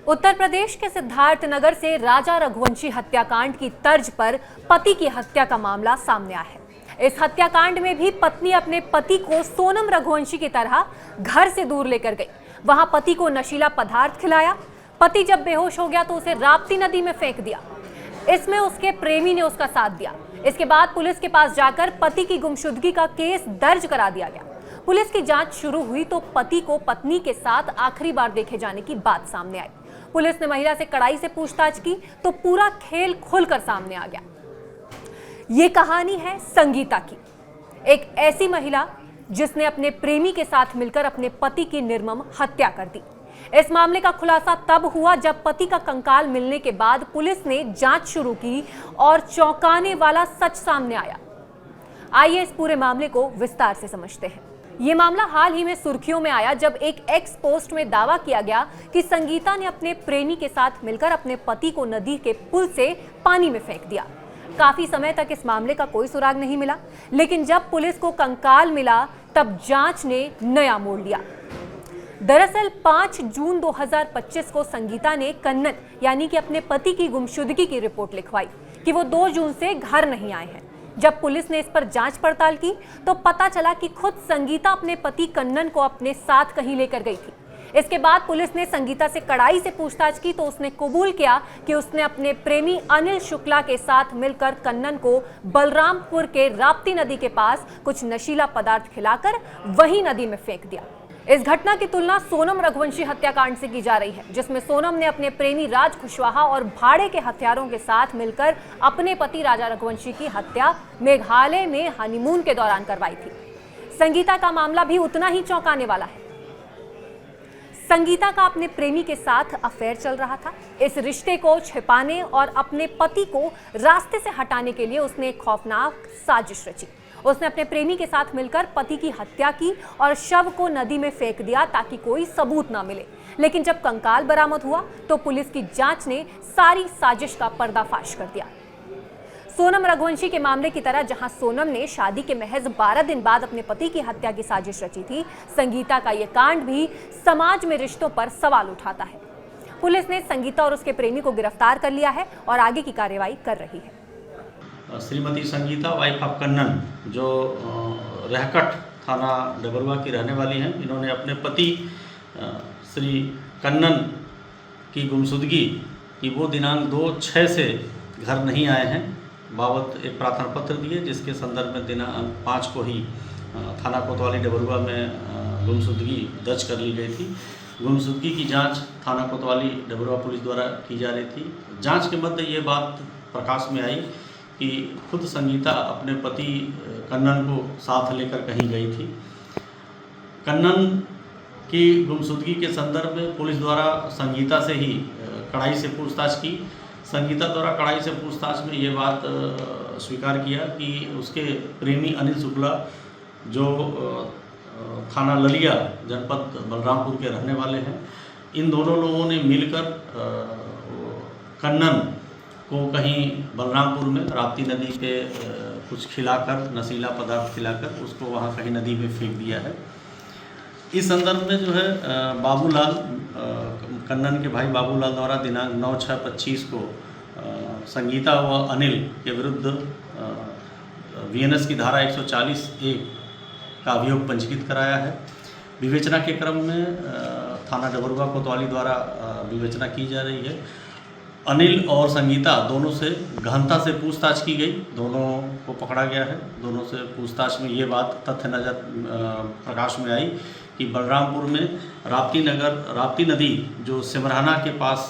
उत्तर प्रदेश के सिद्धार्थनगर से राजा रघुवंशी हत्याकांड की तर्ज पर पति की हत्या का मामला सामने आया है। इस हत्याकांड में भी पत्नी अपने पति को सोनम रघुवंशी की तरह घर से दूर लेकर गई। वहां पति को नशीला पदार्थ खिलाया। पति जब बेहोश हो गया तो उसे राप्ती नदी में फेंक दिया। इसमें उसके प्रेमी ने उसका साथ दिया। इसके बाद पुलिस के पास जाकर पति की गुमशुदगी का केस दर्ज करा दिया गया। पुलिस की जांच शुरू हुई तो पति को पत्नी के साथ आखिरी बार देखे जाने की बात सामने आई। पुलिस ने महिला से कड़ाई से पूछताछ की तो पूरा खेल खुलकर सामने आ गया। ये कहानी है संगीता की, एक ऐसी महिला जिसने अपने प्रेमी के साथ मिलकर अपने पति की निर्मम हत्या कर दी। इस मामले का खुलासा तब हुआ जब पति का कंकाल मिलने के बाद पुलिस ने जांच शुरू की और चौंकाने वाला सच सामने आया। आइए इस पूरे मामले को विस्तार से समझते हैं। ये मामला हाल ही में सुर्खियों में आया जब एक एक्स पोस्ट में दावा किया गया कि संगीता ने अपने प्रेमी के साथ मिलकर अपने पति को नदी के पुल से पानी में फेंक दिया। काफी समय तक इस मामले का कोई सुराग नहीं मिला, लेकिन जब पुलिस को कंकाल मिला तब जांच ने नया मोड़ लिया। दरअसल 5 जून 2025 को संगीता ने कन्नन यानी कि अपने पति की गुमशुदगी की रिपोर्ट लिखवाई कि वो 2 जून से घर नहीं आए हैं। जब पुलिस ने इस पर जांच पड़ताल की तो पता चला कि खुद संगीता अपने पति कन्नन को अपने साथ कहीं लेकर गई थी। इसके बाद पुलिस ने संगीता से कड़ाई से पूछताछ की तो उसने कबूल किया कि उसने अपने प्रेमी अनिल शुक्ला के साथ मिलकर कन्नन को बलरामपुर के राप्ती नदी के पास कुछ नशीला पदार्थ खिलाकर वही नदी में फेंक दिया। इस घटना की तुलना सोनम रघुवंशी हत्याकांड से की जा रही है, जिसमें सोनम ने अपने प्रेमी राज कुशवाहा और भाड़े के हथियारों के साथ मिलकर अपने पति राजा रघुवंशी की हत्या मेघालय में हनीमून के दौरान करवाई थी। संगीता का मामला भी उतना ही चौंकाने वाला है। संगीता का अपने प्रेमी के साथ अफेयर चल रहा था। इस रिश्ते को छिपाने और अपने पति को रास्ते से हटाने के लिए उसने एक खौफनाक साजिश रची। उसने अपने प्रेमी के साथ मिलकर पति की हत्या की और शव को नदी में फेंक दिया ताकि कोई सबूत ना मिले। लेकिन जब कंकाल बरामद हुआ तो पुलिस की जांच ने सारी साजिश का पर्दाफाश कर दिया। सोनम रघुवंशी के मामले की तरह जहां सोनम ने शादी के महज 12 दिन बाद अपने पति की हत्या की साजिश रची थी, संगीता का यह कांड भी समाज में रिश्तों पर सवाल उठाता है। पुलिस ने संगीता और उसके प्रेमी को गिरफ्तार कर लिया है और आगे की कार्रवाई कर रही है। श्रीमती संगीता वाइफ ऑफ कन्नन जो रहकट थाना डबरुआ की रहने वाली हैं, इन्होंने अपने पति श्री कन्नन की गुमशुदगी कि वो दिनांक 2/6 से घर नहीं आए हैं बाबत एक प्रार्थना पत्र दिए, जिसके संदर्भ में दिनांक 5 को ही थाना कोतवाली डबरुआ में गुमशुदगी दर्ज कर ली गई थी। गुमशुदगी की जांच थाना कोतवाली डबरुआ पुलिस द्वारा की जा रही थी। जांच के मध्य ये बात प्रकाश में आई कि खुद संगीता अपने पति कन्नन को साथ लेकर कहीं गई थी। कन्नन की गुमशुदगी के संदर्भ में पुलिस द्वारा संगीता से ही कड़ाई से पूछताछ की। संगीता द्वारा कड़ाई से पूछताछ में ये बात स्वीकार किया कि उसके प्रेमी अनिल शुक्ला जो थाना ललिया जनपद बलरामपुर के रहने वाले हैं, इन दोनों लोगों ने मिलकर कन्नन को कहीं बलरामपुर में राप्ती नदी पे कुछ खिलाकर, नशीला पदार्थ खिलाकर उसको वहाँ कहीं नदी में फेंक दिया है। इस संदर्भ में जो है बाबूलाल, कन्नन के भाई बाबूलाल द्वारा दिनांक 9/6/25 को संगीता व अनिल के विरुद्ध VNS की धारा 140A का अभियोग पंजीकृत कराया है। विवेचना के क्रम में थाना डबरुआ कोतवाली द्वारा विवेचना की जा रही है। अनिल और संगीता दोनों से गहनता से पूछताछ की गई, दोनों को पकड़ा गया है। दोनों से पूछताछ में ये बात तथ्य नजर प्रकाश में आई कि बलरामपुर में राप्ती नदी जो सिमराना के पास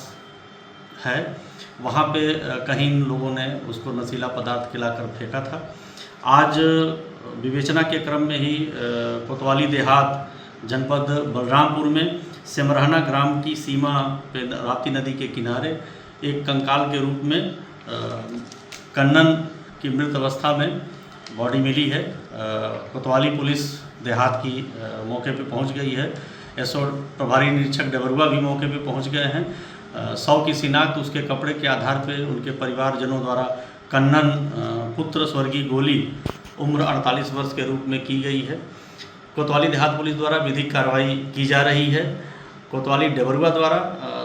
है, वहाँ पे कहीं इन लोगों ने उसको नशीला पदार्थ खिलाकर फेंका था। आज विवेचना के क्रम में ही कोतवाली देहात जनपद बलरामपुर में सिमराना ग्राम की सीमा पे राप्ती नदी के किनारे एक कंकाल के रूप में कन्नन की मृत अवस्था में बॉडी मिली है। कोतवाली पुलिस देहात की मौके पे पहुंच गई है। एसओ प्रभारी निरीक्षक डबरुआ भी मौके पे पहुंच गए हैं। 100 की शिनाख्त उसके कपड़े के आधार पे उनके परिवारजनों द्वारा कन्नन पुत्र स्वर्गीय गोली उम्र 48 वर्ष के रूप में की गई है। कोतवाली देहात पुलिस द्वारा विधिक कार्रवाई की जा रही है। कोतवाली डेबरुआ द्वारा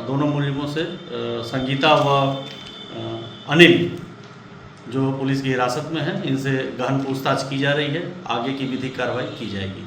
दोनों मुलजिमों से संगीता व अनिल जो पुलिस की हिरासत में है, इनसे गहन पूछताछ की जा रही है। आगे की विधिक कार्रवाई की जाएगी।